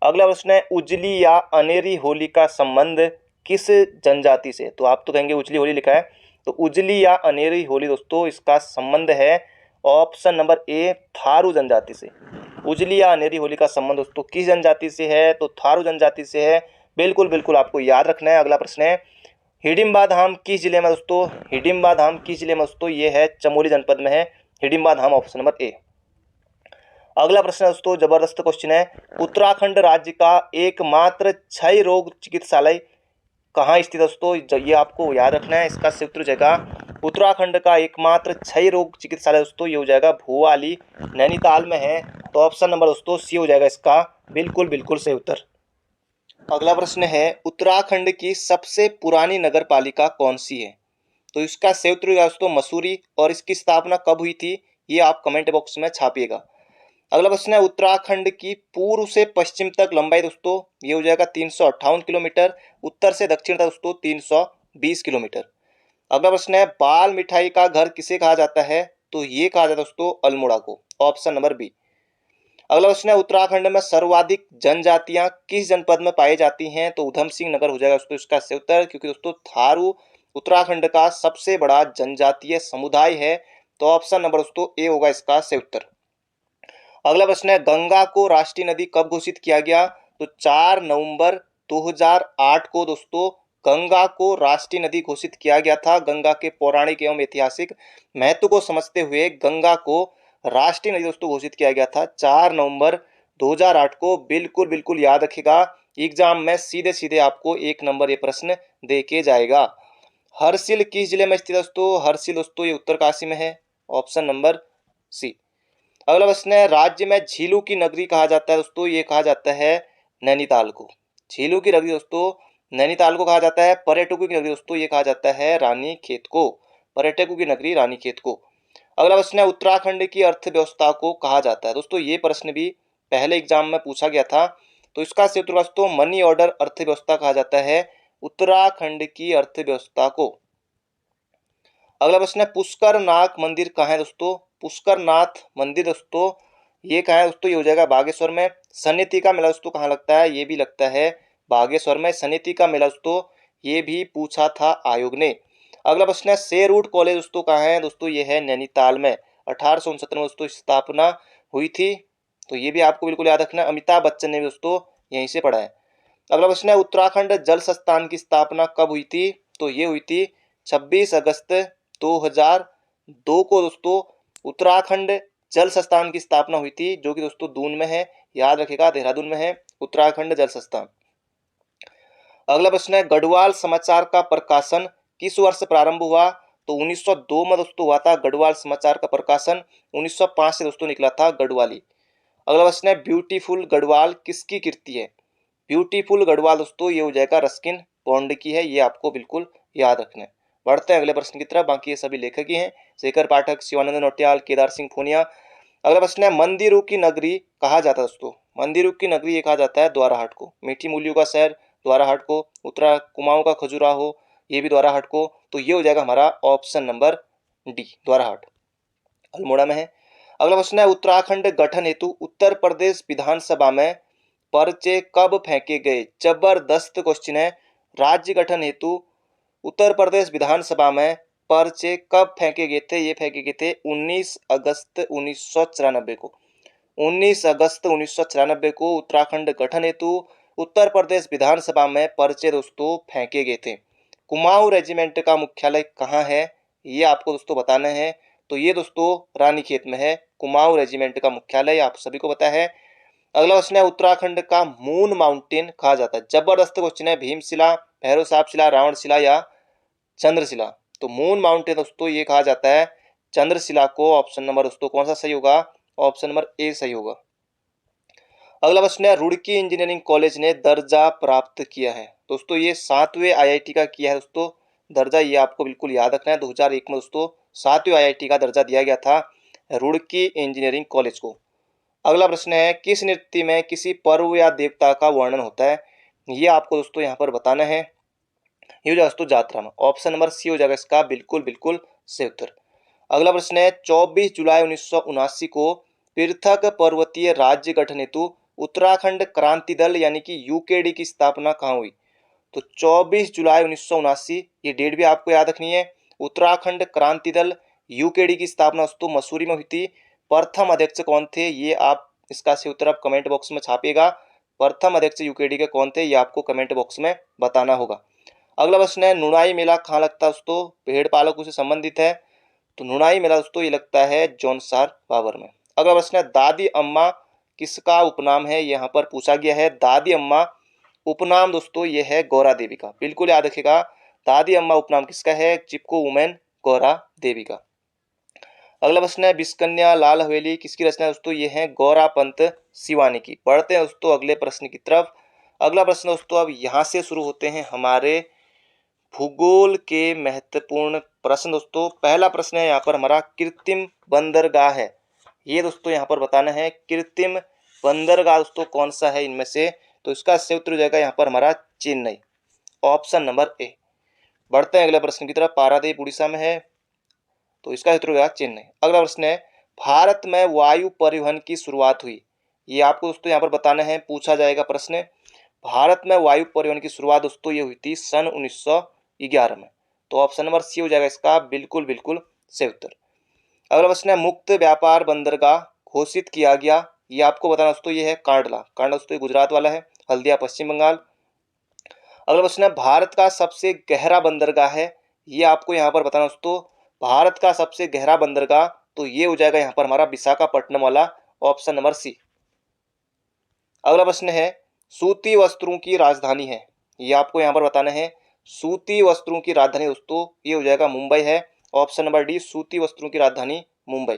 अगला प्रश्न है उजली या अनेरी होली का संबंध किस जनजाति से? तो आप तो कहेंगे उजली होली लिखा है, तो उजली या अनेरी होली दोस्तों इसका संबंध है ऑप्शन नंबर ए थारू जनजाति से। उजली या अनेरी होली का संबंध दोस्तों किस जनजाति से है? तो थारू जनजाति से है, बिल्कुल बिल्कुल आपको याद रखना है। अगला प्रश्न है हिडिंबा धाम किस जिले में दोस्तों? हिडिंबा धाम किस जिले में दोस्तों? ये है चमोली जनपद में है हिडिंबा धाम, ऑप्शन नंबर ए। अगला प्रश्न दोस्तों जबरदस्त क्वेश्चन है उत्तराखंड राज्य का एकमात्र क्षय रोग चिकित्सालय कहाँ स्थित है दोस्तों? ये आपको याद रखना है। इसका सही उत्तर हो जाएगा उत्तराखंड का एकमात्र क्षय रोग चिकित्सालय दोस्तों ये हो जाएगा भुवाली नैनीताल में है। तो ऑप्शन नंबर दोस्तों सी हो जाएगा इसका बिल्कुल बिल्कुल सही उत्तर। अगला प्रश्न है उत्तराखंड की सबसे पुरानी नगर पालिका कौन सी है? तो इसका सही उत्तर होगा दोस्तों मसूरी, और इसकी स्थापना कब हुई थी ये आप कमेंट बॉक्स में छापिएगा। अगला प्रश्न है उत्तराखंड की पूर्व से पश्चिम तक लंबाई दोस्तों ये हो जाएगा 358 किलोमीटर, उत्तर से दक्षिण तक दोस्तों 320 किलोमीटर। अगला प्रश्न है बाल मिठाई का घर किसे कहा जाता है? तो ये कहा जाता है दोस्तों अल्मोड़ा को, ऑप्शन नंबर बी। अगला प्रश्न है उत्तराखंड में सर्वाधिक जनजातियां किस जनपद में पाई जाती हैं? तो उधम सिंह नगर हो जाएगा दोस्तों इसका सही उत्तर, क्योंकि दोस्तों थारू उत्तराखंड का सबसे बड़ा जनजातीय समुदाय है। तो ऑप्शन नंबर दोस्तों ए होगा इसका सही उत्तर। अगला प्रश्न है गंगा को राष्ट्रीय नदी कब घोषित किया गया? तो 4 नवंबर 2008 को दोस्तों गंगा को राष्ट्रीय नदी घोषित किया गया था। गंगा के पौराणिक एवं ऐतिहासिक महत्व को समझते हुए गंगा को राष्ट्रीय नदी दोस्तों घोषित किया गया था 4 नवंबर 2008 को। बिल्कुल बिल्कुल याद रखिएगा, एग्जाम में सीधे सीधे आपको 1 नंबर ये प्रश्न दे के जाएगा। हरसिल किस जिले में स्थित दोस्तों? हरसिल दोस्तों ये उत्तरकाशी में है, ऑप्शन नंबर सी। अगला प्रश्न है राज्य में झीलों की नगरी कहा जाता है दोस्तों? ये कहा जाता है नैनीताल को। झीलों की नगरी दोस्तों नैनीताल को कहा जाता है। पर्यटकों की नगरी दोस्तों ये कहा जाता है रानीखेत को, पर्यटकों की नगरी रानीखेत को। अगला प्रश्न है उत्तराखंड की अर्थव्यवस्था को कहा जाता है दोस्तों? ये प्रश्न भी पहले एग्जाम में पूछा गया था। तो इसका सही उत्तर दोस्तों मनी ऑर्डर अर्थव्यवस्था कहा जाता है उत्तराखंड की अर्थव्यवस्था को। अगला प्रश्न है पुष्कर नाथ मंदिर कहाँ है दोस्तों? पुष्कर नाथ मंदिर दोस्तों ये कहाँ है दोस्तों, ये हो जाएगा बागेश्वर में। सन्निधि का मेला दोस्तों कहाँ लगता है, ये भी लगता है बागेश्वर में। सन्निधि का मेला दोस्तों ये भी पूछा था आयोग ने। अगला प्रश्न है शेरवुड कॉलेज दोस्तों कहाँ है, दोस्तों ये है नैनीताल में। 1869 में दोस्तों स्थापना हुई थी, तो ये भी आपको बिल्कुल याद रखना है। अमिताभ बच्चन ने भी दोस्तों यहीं से पढ़ा है। अगला प्रश्न है उत्तराखंड जल संस्थान की स्थापना कब हुई थी, तो ये हुई थी 26 अगस्त 2002 को दोस्तों उत्तराखंड जल संस्थान की स्थापना हुई थी, जो कि दोस्तों दून में है, याद रखेगा देहरादून में है उत्तराखंड जल संस्थान। अगला प्रश्न है गढ़वाल समाचार का प्रकाशन किस वर्ष प्रारंभ हुआ, तो 1902 में दोस्तों हुआ था गढ़वाल समाचार का प्रकाशन। 1905 से दोस्तों निकला था गढ़वाली। अगला प्रश्न है ब्यूटीफुल गढ़वाल किसकी कृति है, ब्यूटीफुल गढ़वाल दोस्तों ये हो जाएगा रस्किन बॉन्ड की है, ये आपको बिल्कुल याद रखना है। बढ़ते हैं अगले प्रश्न की तरफ, बाकी ये सभी लेखक ही हैं, शेखर पाठक, शिवानंद नौटियाल, केदार सिंह पूनिया। अगला प्रश्न है मंदिरों की नगरी कहा जाता है दोस्तों, मंदिरों की नगरी ये कहा जाता है द्वाराहाट को। मीठी मूलियों का शहर द्वाराहाट को, उत्तरा कुमाऊं का खजुराहो ये भी द्वाराहाट को, तो ये हो जाएगा हमारा option number D Dwarahat, Almora में है। अगला प्रश्न है उत्तराखंड गठन हेतु उत्तर प्रदेश विधानसभा में पर्चे कब फेंके गए, जबरदस्त क्वेश्चन है। राज्य गठन हेतु उत्तर प्रदेश विधानसभा में पर्चे कब फेंके गए थे, ये फेंके गए थे 19 अगस्त 1994 को। 19 अगस्त 1994 को उत्तराखंड गठन हेतु उत्तर प्रदेश विधानसभा में पर्चे दोस्तों फेंके गए थे। कुमाऊं रेजिमेंट का मुख्यालय कहाँ है, ये आपको दोस्तों बताना है, तो ये दोस्तों रानीखेत में है कुमाऊं रेजिमेंट का मुख्यालय, आप सभी को पता है। अगला प्रश्न है उत्तराखंड का मून माउंटेन कहा जाता है, जबरदस्त क्वेश्चन है। भीमशिला, भैरव साहब शिला, रावणशिला या चंद्रशिला, तो मून माउंटेन दोस्तों ये कहा जाता है चंद्रशिला को। ऑप्शन नंबर दोस्तों कौन सा सही होगा, ऑप्शन नंबर ए सही होगा। अगला प्रश्न है रुड़की इंजीनियरिंग कॉलेज ने दर्जा प्राप्त किया है, दोस्तों ये 7वें आईआईटी का किया है दोस्तों दर्जा, ये आपको बिल्कुल याद रखना है। 2001 में दोस्तों 7वें आईआईटी का दर्जा दिया गया था रुड़की इंजीनियरिंग कॉलेज को। अगला प्रश्न है किस नृत्य में किसी पर्व या देवता का वर्णन होता है, ये आपको दोस्तों यहाँ पर बताना है। ये हो जाएगा दोस्तों यात्रा में, ऑप्शन नंबर सी हो जाएगा इसका बिल्कुल बिल्कुल सही उत्तर। अगला प्रश्न है 24 जुलाई 1979 को पृथक पर्वतीय राज्य गठन हेतु उत्तराखंड क्रांति दल यानी कि यूकेडी की स्थापना कहाँ हुई, तो 24 जुलाई 1979, ये डेट भी आपको याद रखनी है। उत्तराखंड क्रांति दल यूकेडी की स्थापना दोस्तों मसूरी में हुई थी। प्रथम अध्यक्ष कौन थे, ये आप इसका सही उत्तर आप कमेंट बॉक्स में छापिएगा। प्रथम अध्यक्ष यूकेडी के कौन थे, ये आपको कमेंट बॉक्स में बताना होगा। अगला प्रश्न है नुनाई मेला कहाँ लगता है दोस्तों, भेड़ पालकों से संबंधित है, तो नुनाई मेला दोस्तों ये लगता है जौनसार बाबर में। अगला प्रश्न है दादी अम्मा किसका उपनाम है, यहाँ पर पूछा गया है। दादी अम्मा उपनाम दोस्तों ये है गौरा देवी का, बिल्कुल याद रखिएगा। दादी अम्मा उपनाम किसका है, चिपको वुमेन गौरा देवी का। अगला प्रश्न है बिस्कन्या लाल हवेली किसकी रचना है, दोस्तों ये है गौरा पंत सिवानी की। पढ़ते हैं दोस्तों अगले प्रश्न की तरफ। अगला प्रश्न दोस्तों अब यहाँ से शुरू होते हैं हमारे भूगोल के महत्वपूर्ण प्रश्न दोस्तों। पहला प्रश्न है यहाँ पर हमारा कृत्रिम बंदरगाह है, ये दोस्तों यहाँ पर बताना है कृत्रिम बंदरगाह दोस्तों कौन सा है इनमें से, तो इसका सही उत्तर हो जाएगा यहाँ पर हमारा चेन्नई, ऑप्शन नंबर ए। बढ़ते हैं अगले प्रश्न की तरफ। पारादीप उड़ीसा में है, तो इसका उत्तर हो जाएगा चेन्नई। अगला प्रश्न है भारत में वायु परिवहन की शुरुआत हुई, ये आपको दोस्तों यहाँ पर बताना है, पूछा जाएगा प्रश्न। भारत में वायु परिवहन की शुरुआत दोस्तों ये हुई थी सन 1911 में, तो ऑप्शन नंबर सी हो जाएगा इसका बिल्कुल बिल्कुल सही उत्तर। अगला प्रश्न है मुक्त व्यापार बंदरगाह घोषित किया गया, ये आपको बताना दोस्तों ये है कांडला, कांडला दोस्तों गुजरात वाला है, हल्दिया पश्चिम बंगाल। अगला प्रश्न है भारत का सबसे गहरा बंदरगाह है, ये आपको यहाँ पर बताना दोस्तों भारत का सबसे गहरा बंदरगाह, तो ये हो जाएगा यहाँ पर हमारा विशाखापट्टनम वाला, ऑप्शन नंबर सी। अगला प्रश्न है सूती वस्त्रों की राजधानी है, ये आपको यहाँ पर बताना है। सूती वस्त्रों की राजधानी दोस्तों ये हो जाएगा मुंबई है, ऑप्शन नंबर डी, सूती वस्त्रों की राजधानी मुंबई।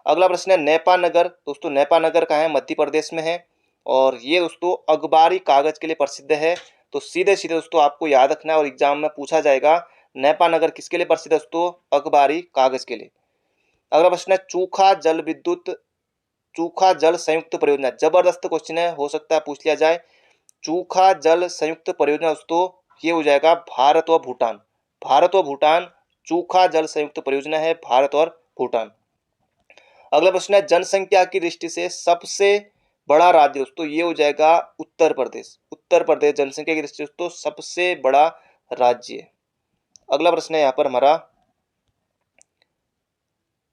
अगला प्रश्न है नेपा नगर, दोस्तों नेपा नगर कहाँ है, मध्य प्रदेश में है, और ये दोस्तों अखबारी कागज के लिए प्रसिद्ध है, तो सीधे सीधे दोस्तों आपको याद रखना है और एग्जाम में पूछा जाएगा नेपा नगर किसके लिए प्रसिद्ध है दोस्तों, अखबारी कागज के लिए। अगला प्रश्न है चूखा जल संयुक्त परियोजना, जबरदस्त क्वेश्चन है, हो सकता है पूछ लिया जाए। चूखा जल संयुक्त परियोजना दोस्तों ये हो जाएगा भारत और भूटान, भारत और भूटान, चूखा जल संयुक्त परियोजना है भारत और भूटान। अगला प्रश्न है जनसंख्या की दृष्टि से सबसे बड़ा राज्य दोस्तों ये हो जाएगा उत्तर प्रदेश। उत्तर प्रदेश जनसंख्या की दृष्टि से दोस्तों सबसे बड़ा राज्य है। अगला प्रश्न है यहाँ पर हमारा,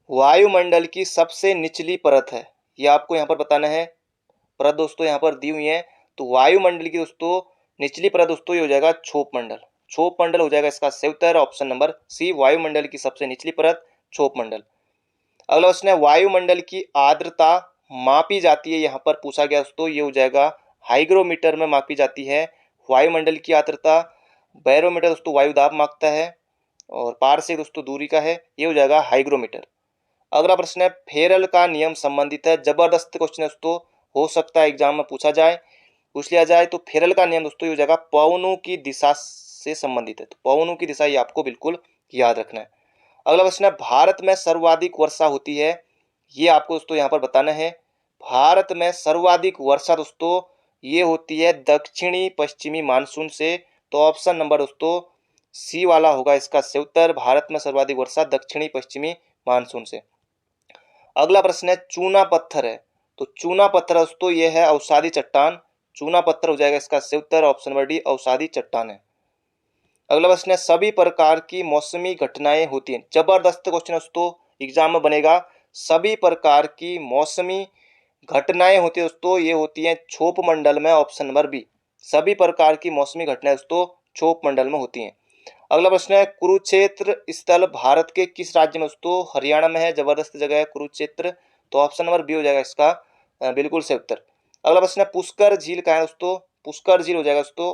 वायुमंडल की सबसे निचली परत है, ये आपको यहाँ पर बताना है। परत दोस्तों यहाँ पर दी हुई है, तो वायुमंडल की दोस्तों निचली परत दोस्तों ये हो जाएगा क्षोभ मंडल। क्षोभ मंडल हो जाएगा इसका सही उत्तर, ऑप्शन नंबर सी, वायुमंडल की सबसे निचली परत क्षोभ मंडल। अगला प्रश्न है वायुमंडल की आर्द्रता मापी जाती है, यहाँ पर पूछा गया दोस्तों ये हो जाएगा हाइग्रोमीटर में मापी जाती है वायुमंडल की आर्द्रता। बैरोमीटर दोस्तों वायु दाब मापता है, और पारसेक दोस्तों दूरी का है, ये हो जाएगा हाइग्रोमीटर। अगला प्रश्न है फेरल का नियम संबंधित है, जबरदस्त क्वेश्चन दोस्तों, हो सकता है एग्जाम में पूछ लिया जाए। तो फेरल का नियम दोस्तों ये हो जाएगा पवनों की दिशा से संबंधित है, तो पवनों की दिशा ये आपको बिल्कुल याद रखना है। अगला प्रश्न है भारत में सर्वाधिक वर्षा होती है, ये आपको दोस्तों यहाँ पर बताना है। भारत में सर्वाधिक वर्षा दोस्तों ये होती है दक्षिणी पश्चिमी मानसून से, तो ऑप्शन नंबर दोस्तों सी वाला होगा इसका सही उत्तर, भारत में सर्वाधिक वर्षा दक्षिणी पश्चिमी मानसून से। अगला प्रश्न है चूना पत्थर है, तो चूना पत्थर दोस्तों ये है अवसादी चट्टान। चूना पत्थर हो जाएगा इसका सही उत्तर, ऑप्शन नंबर डी, अवसादी चट्टान है। अगला प्रश्न है सभी प्रकार की मौसमी घटनाएं होती हैं, जबरदस्त क्वेश्चन दोस्तों एग्जाम में बनेगा। सभी प्रकार की मौसमी घटनाएं होती है दोस्तों ये होती हैं क्षोभ मंडल में, ऑप्शन नंबर बी, सभी प्रकार की मौसमी घटनाएं दोस्तों क्षोभ मंडल में होती हैं। अगला प्रश्न है कुरुक्षेत्र स्थल भारत के किस राज्य में दोस्तों, हरियाणा में है, जबरदस्त जगह है कुरुक्षेत्र, तो ऑप्शन नंबर बी हो जाएगा इसका बिल्कुल सही उत्तर। अगला प्रश्न है पुष्कर झील कहाँ है दोस्तों, पुष्कर झील हो जाएगा दोस्तों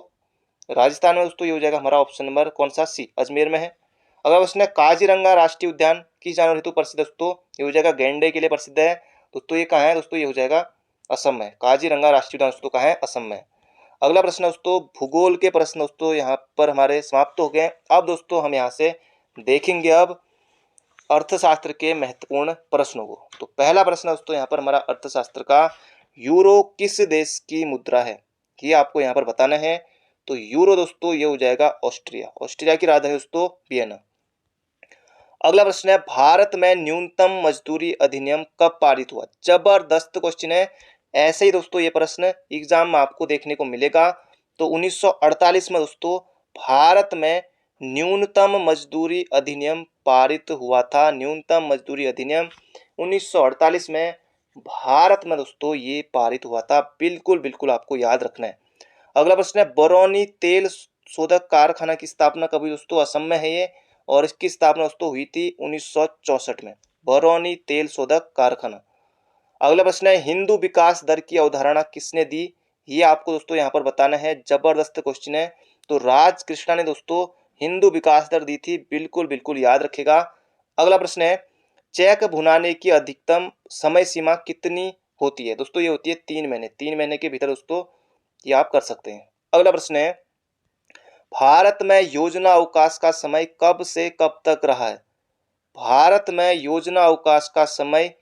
राजस्थान में दोस्तों, ये हो जाएगा हमारा ऑप्शन नंबर कौन सा, सी, अजमेर में है। अगला प्रश्न है काजीरंगा राष्ट्रीय उद्यान किस जानवर हेतु प्रसिद्ध दोस्तों, ये हो जाएगा गैंडे के लिए प्रसिद्ध है, दोस्तों ये कहाँ है दोस्तों, ये हो जाएगा असम में। काजीरंगा राष्ट्रीय उद्यान दोस्तों कहाँ है, असम में। अगला प्रश्न दोस्तों भूगोल के प्रश्न दोस्तों यहाँ पर हमारे समाप्त हो गए। अब दोस्तों हम यहाँ से देखेंगे अब अर्थशास्त्र के महत्वपूर्ण प्रश्नों को। तो पहला प्रश्न दोस्तों यहाँ पर हमारा अर्थशास्त्र का, यूरो किस देश की मुद्रा है, ये आपको यहाँ पर बताना है। तो यूरो दोस्तों ये हो जाएगा ऑस्ट्रिया, ऑस्ट्रिया की राजधानी दोस्तों वियना। अगला प्रश्न है भारत में न्यूनतम मजदूरी अधिनियम कब पारित हुआ, जबरदस्त क्वेश्चन है। ऐसे ही दोस्तों ये प्रश्न एग्जाम में आपको देखने को मिलेगा। तो 1948 में दोस्तों भारत में न्यूनतम मजदूरी अधिनियम पारित हुआ था। न्यूनतम मजदूरी अधिनियम 1948 में भारत में दोस्तों ये पारित हुआ था, बिल्कुल बिल्कुल आपको याद रखना है। अगला प्रश्न है बरौनी तेल शोधक कारखाना की स्थापना कब हुई दोस्तों, असम में है ये, और इसकी स्थापना दोस्तों हुई थी 1964 में, बरौनी तेल शोधक कारखाना। अगला प्रश्न है हिंदू विकास दर की अवधारणा किसने दी, ये आपको दोस्तों यहाँ पर बताना है, जबरदस्त क्वेश्चन है। तो राज कृष्णा ने दोस्तों हिंदू विकास दर दी थी, बिल्कुल बिल्कुल याद रखेगा। अगला प्रश्न है चेक भुनाने की अधिकतम समय सीमा कितनी होती है दोस्तों, ये होती है 3 महीने, 3 महीने के भीतर दोस्तों ये आप कर सकते हैं। अगला प्रश्न है भारत में योजना अवकाश का समय कब से कब तक रहा है, भारत में योजना अवकाश का समय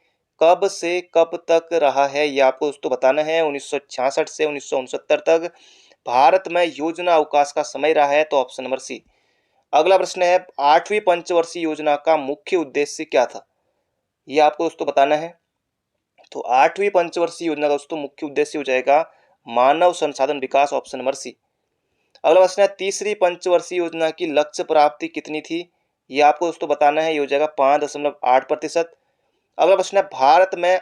कब से कब तक रहा है, ये आपको दोस्तों बताना है। 1966 से 1969 तक भारत में योजना अवकाश का समय रहा है, तो ऑप्शन नंबर सी। अगला प्रश्न है 8वीं पंचवर्षीय योजना का मुख्य उद्देश्य क्या था, ये आपको दोस्तों बताना है। तो 8वीं पंचवर्षीय योजना का दोस्तों मुख्य उद्देश्य हो जाएगा मानव संसाधन विकास, ऑप्शन नंबर सी। अगला प्रश्न है तीसरी पंचवर्षीय योजना की लक्ष्य प्राप्ति कितनी थी, ये आपको दोस्तों बताना है, ये हो जाएगा 5.8%। अगला प्रश्न है भारत में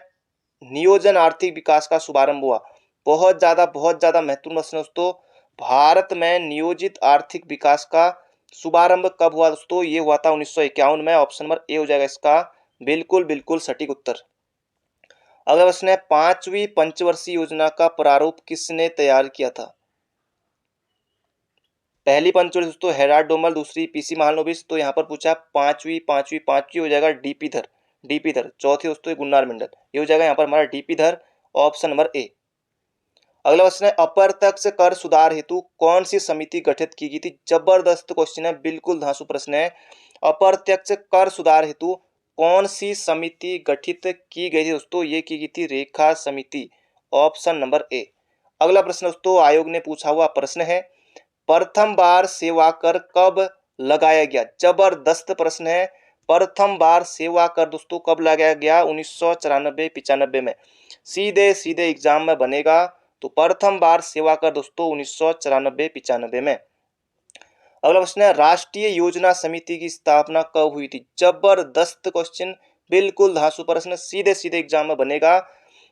नियोजन आर्थिक विकास का शुभारंभ हुआ, बहुत ज़्यादा महत्वपूर्ण प्रश्न दोस्तों। भारत में नियोजित आर्थिक विकास का शुभारंभ कब हुआ दोस्तों, ये हुआ था 1951 में, ऑप्शन नंबर ए हो जाएगा इसका बिल्कुल बिल्कुल सटीक उत्तर। अगला प्रश्न है 5वीं पंचवर्षीय योजना का प्रारूप किसने तैयार किया था, पहली पंचवर्षीय दोस्तों हेराल्ड डोमल, दूसरी पीसी महालनोबिस, तो यहाँ पर पूछा पांचवी हो जाएगा डीपी धर, चौथी दोस्तों गुन्नार मंडल, ये हो जाएगा यहाँ पर हमारा डीपी धर, ऑप्शन नंबर ए। अगला प्रश्न है अप्रत्यक्ष कर सुधार हेतु कौन सी समिति गठित की गई थी, जबरदस्त क्वेश्चन है, बिल्कुल धांसू प्रश्न है। अप्रत्यक्ष कर सुधार हेतु कौन सी समिति गठित की गई थी दोस्तों, ये की गई थी रेखा समिति, ऑप्शन नंबर ए। अगला प्रश्न दोस्तों आयोग ने पूछा हुआ प्रश्न है प्रथम बार सेवा कर कब लगाया गया, जबरदस्त प्रश्न है। प्रथम बार सेवा कर दोस्तों कब लगाया गया? 1994-95 में। सीधे सीधे एग्जाम में बनेगा, तो प्रथम बार सेवा कर दोस्तों 1994-95 में। अगला प्रश्न है, राष्ट्रीय योजना समिति की स्थापना कब हुई थी? जबरदस्त क्वेश्चन, बिल्कुल धांसू प्रश्न, सीधे सीधे एग्जाम में बनेगा।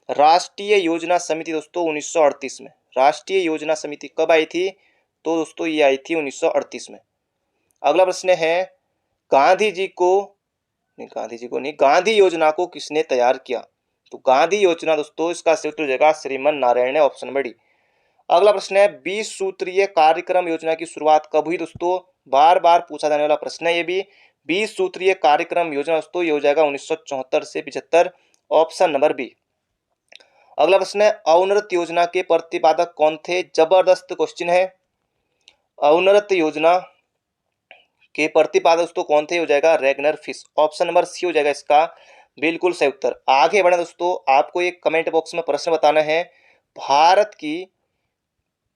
राष्ट्रीय योजना समिति दोस्तों 1938 में। राष्ट्रीय योजना समिति कब आई थी? तो दोस्तों ये आई थी 1938 में। अगला प्रश्न है, गांधी जी को नहीं, गांधी योजना को किसने तैयार किया? तो गांधी योजना दोस्तों इसका सही उत्तर हो जाएगा श्रीमन नारायण है, ऑप्शन नंबर डी। अगला प्रश्न है, 20 सूत्रीय कार्यक्रम योजना की शुरुआत कब हुई? दोस्तों बार बार पूछा जाने वाला प्रश्न है ये भी। 20 सूत्रीय कार्यक्रम योजना दोस्तों ये हो जाएगा 1974 से 75, ऑप्शन नंबर बी। अगला प्रश्न है, अवनृत योजना के प्रतिपादक कौन थे? जबरदस्त क्वेश्चन है। अवनृत योजना के प्रतिपादक दोस्तों कौन थे? हो जाएगा Ragnar Frisch, option number C हो जाएगा इसका बिल्कुल सही उत्तर। आगे बढ़े दोस्तों, आपको एक कमेंट बॉक्स में प्रश्न बताना है,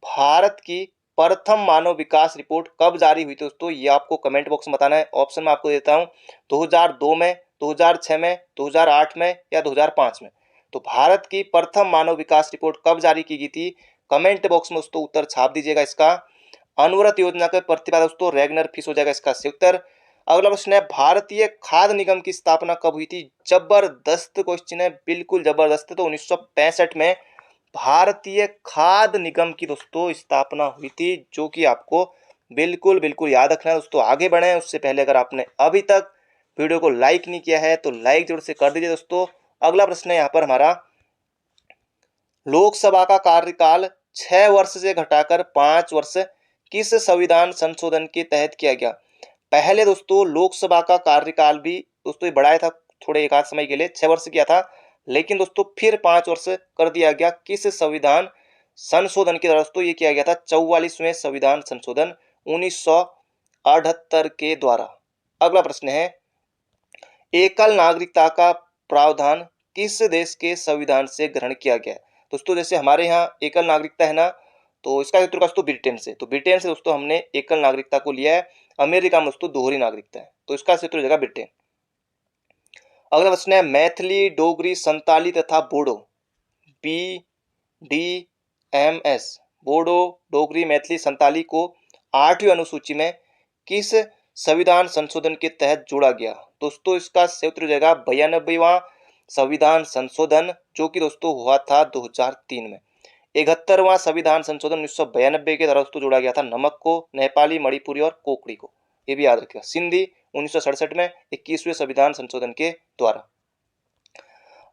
भारत की प्रथम मानव विकास रिपोर्ट कब जारी हुई थी? दोस्तों ये आपको कमेंट बॉक्स में बताना है। ऑप्शन में आपको देता हूं, 2002 में, 2006 में, 2008 में या 2005 में। तो भारत की प्रथम मानव विकास रिपोर्ट कब जारी की गई थी? कमेंट बॉक्स में दोस्तों उत्तर छाप दीजिएगा इसका। अनवरत योजना के प्रतिपादक दोस्तों रैगनर फिश हो जाएगा इसका सही उत्तर। अगला प्रश्न है, भारतीय खाद्य निगम की स्थापना कब हुई थी? जबरदस्त क्वेश्चन है, बिल्कुल जबरदस्त। तो 1965 में भारतीय खाद्य निगम की दोस्तों स्थापना हुई थी, जो कि आपको बिल्कुल बिल्कुल याद रखना है दोस्तों। आगे बढ़े उससे पहले अगर आपने अभी तक वीडियो को लाइक नहीं किया है तो लाइक जरूर से कर दीजिए दोस्तों। अगला प्रश्न है यहाँ पर हमारा, लोकसभा का कार्यकाल 6 वर्ष से घटाकर 5 वर्ष किस संविधान संशोधन के तहत किया गया? पहले दोस्तों लोकसभा का कार्यकाल भी दोस्तों बढ़ाया था थोड़े एक आध समय के लिए, 6 वर्ष किया था, लेकिन दोस्तों फिर 5 वर्ष कर दिया गया। किस संविधान संशोधन के द्वारा दोस्तों ये किया गया था? 44वें संविधान संशोधन 1978 के द्वारा। अगला प्रश्न है, एकल नागरिकता का प्रावधान किस देश के संविधान से ग्रहण किया गया? दोस्तों जैसे हमारे यहाँ एकल नागरिकता है ना, तो इसका उत्तर दोस्तों ब्रिटेन से। तो ब्रिटेन से दोस्तों हमने एकल नागरिकता को लिया है। अमेरिका में दोस्तों दोहरी नागरिकता है, तो इसका उत्तर हो जाएगा ब्रिटेन। अगला प्रश्न है, मैथिली, डोगरी, संताली तथा बोडो, BDMS, बोडो, डोगरी, मैथिली, संताली को 8वीं अनुसूची में किस संविधान संशोधन के तहत जोड़ा गया? दोस्तों इसका सही उत्तर हो जाएगा 92वां संविधान संशोधन, जो कि दोस्तों हुआ था 2003 में। 71वां संविधान संशोधन 1992 के द्वारा दोस्तों जोड़ा गया था नमक को, नेपाली, मणिपुरी और कोकड़ी को, ये भी याद रखिएगा। सिंधी 1967 में 21वें संविधान संशोधन के द्वारा।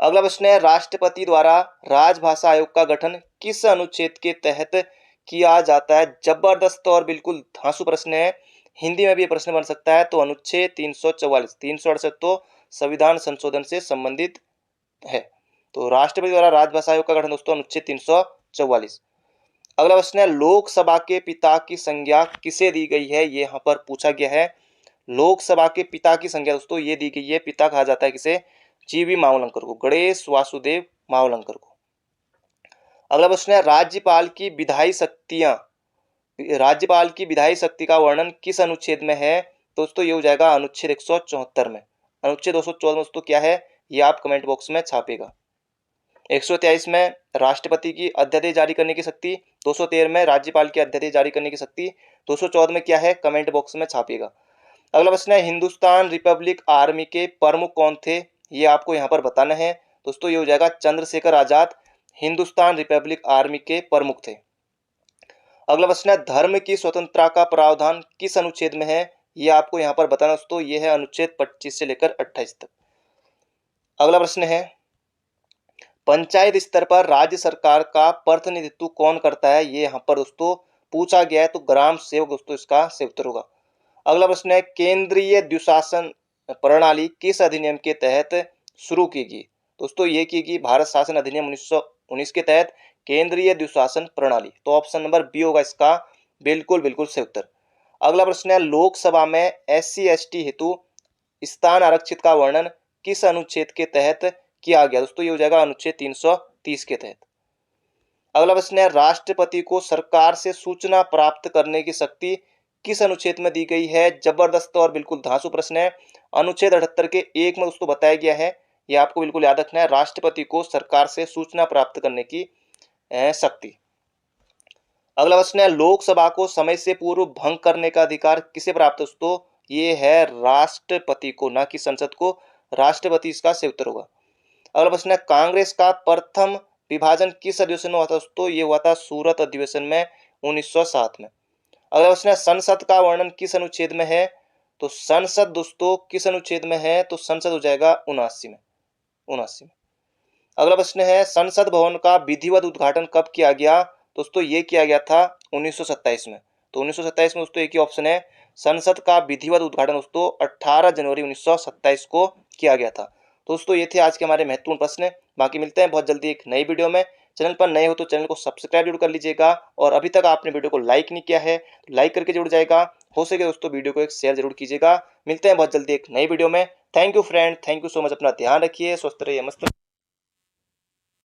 अगला प्रश्न है, राष्ट्रपति द्वारा राजभाषा आयोग का गठन किस अनुच्छेद के तहत किया जाता है? जबरदस्त और बिल्कुल धांसू प्रश्न है, हिंदी में भी प्रश्न बन सकता है। तो अनुच्छेद 344, 368 तो संविधान संशोधन से संबंधित है। तो राष्ट्रपति द्वारा राजभाषा आयोग का गठन दोस्तों अनुच्छेद 344। अगला प्रश्न है, लोकसभा के पिता की संज्ञा किसे दी गई है? ये यहाँ पर पूछा गया है। लोकसभा के पिता की संज्ञा दोस्तों ये दी गई है, पिता कहा जाता है किसे? जीवी मावलंकर को, गणेश वासुदेव मावलंकर को। अगला प्रश्न है, राज्यपाल की विधायी शक्ति का वर्णन किस अनुच्छेद में है? दोस्तों ये हो जाएगा अनुच्छेद 174 में। अनुच्छेद 214 में दोस्तों क्या है, ये आप कमेंट बॉक्स में छापेगा। 123 में राष्ट्रपति की अध्यादेश जारी करने की शक्ति, 213 में राज्यपाल की अध्यादेश जारी करने की शक्ति, 214 में क्या है, कमेंट बॉक्स में छापिएगा। अगला प्रश्न है, हिंदुस्तान रिपब्लिक आर्मी के प्रमुख कौन थे? ये आपको यहाँ पर बताना है दोस्तों, ये हो जाएगा चंद्रशेखर आजाद हिंदुस्तान रिपब्लिक आर्मी के प्रमुख थे। अगला प्रश्न है, धर्म की स्वतंत्रता का प्रावधान किस अनुच्छेद में है? ये आपको यहाँ पर बताना दोस्तों, ये है अनुच्छेद 25 से लेकर 28 तक। अगला प्रश्न है, पंचायत स्तर पर राज्य सरकार का प्रतिनिधित्व कौन करता है? ये यहाँ पर दोस्तों पूछा गया है, तो ग्राम सेवक दोस्तों इसका सही उत्तर होगा। अगला प्रश्न है, केंद्रीय द्विशासन प्रणाली किस अधिनियम के तहत शुरू की गई? दोस्तों ये की गई भारत शासन अधिनियम 1919 के तहत केंद्रीय द्विशासन प्रणाली। तो ऑप्शन नंबर बी होगा इसका बिल्कुल बिल्कुल सही उत्तर। अगला प्रश्न है, लोकसभा में SC/ST हेतु स्थान आरक्षित का वर्णन किस अनुच्छेद के तहत किया गया? दोस्तों ये हो जाएगा अनुच्छेद 330 के तहत। अगला प्रश्न है, राष्ट्रपति को सरकार से सूचना प्राप्त करने की शक्ति किस अनुच्छेद में दी गई है? जबरदस्त और बिल्कुल धांसू प्रश्न है। अनुच्छेद 78 के 1 में दोस्तों बताया गया है, ये आपको बिल्कुल याद रखना है, राष्ट्रपति को सरकार से सूचना प्राप्त करने की शक्ति। अगला प्रश्न है, लोकसभा को समय से पूर्व भंग करने का अधिकार किसे प्राप्त है दोस्तों? ये है राष्ट्रपति को, ना कि संसद को। राष्ट्रपति इसका सही उत्तर होगा। अगला प्रश्न है, कांग्रेस का प्रथम विभाजन किस अधिवेशन में हुआ था दोस्तों? ये हुआ था सूरत अधिवेशन में 1907 में। अगला प्रश्न है, संसद का वर्णन किस अनुच्छेद में है? तो संसद दोस्तों किस अनुच्छेद में है? तो संसद हो जाएगा 79 में, 79 में। अगला प्रश्न है, संसद भवन का विधिवत उद्घाटन कब किया गया? दोस्तों ये किया गया था 1927 में। तो 1927 में दोस्तों एक ही ऑप्शन है, संसद का विधिवत उद्घाटन दोस्तों 18 जनवरी 1927 को किया गया था। दोस्तों ये थे आज के हमारे महत्वपूर्ण प्रश्न। बाकी मिलते हैं बहुत जल्दी एक नई वीडियो में। चैनल पर नए हो तो चैनल को सब्सक्राइब जरूर कर लीजिएगा, और अभी तक आपने वीडियो को लाइक नहीं किया है तो लाइक करके जुड़ जाएगा। हो सके दोस्तों वीडियो को एक शेयर जरूर कीजिएगा। मिलते हैं बहुत जल्दी एक नई वीडियो में। Thank you friend, thank you so much. अपना ध्यान रखिए, स्वस्थ रहिए, मस्त रहिए।